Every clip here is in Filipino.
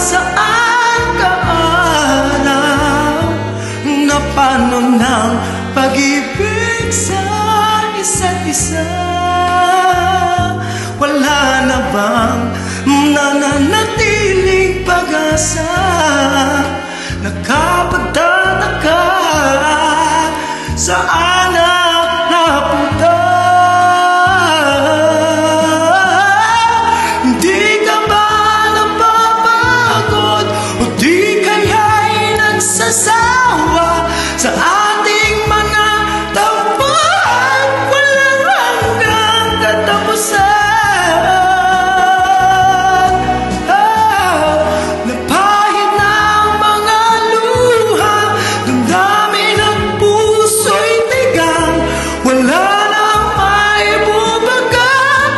saan ka araw na paano ng pag-ibig sa isa't isa? Wala na bang nananatiling pag-asa? Nakapagtataka, saan napunta? Hindi ka ba napapagod o di kaya'y nagsasawa sa ating mga tampuhan? Walang hanggang katapusan. Napahid na ang mga luha, damdamin ang puso'y tigang. Wala na maibubagat,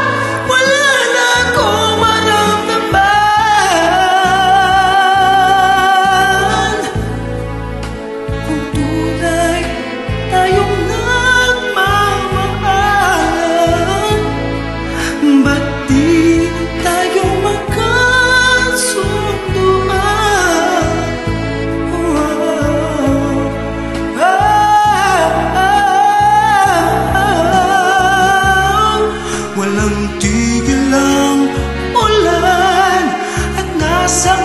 wala na akong maramdaman. Kung tunay tayong nagmamahalan, ba't di tayo magkasunduan? Walang tigil ang ulan at nasa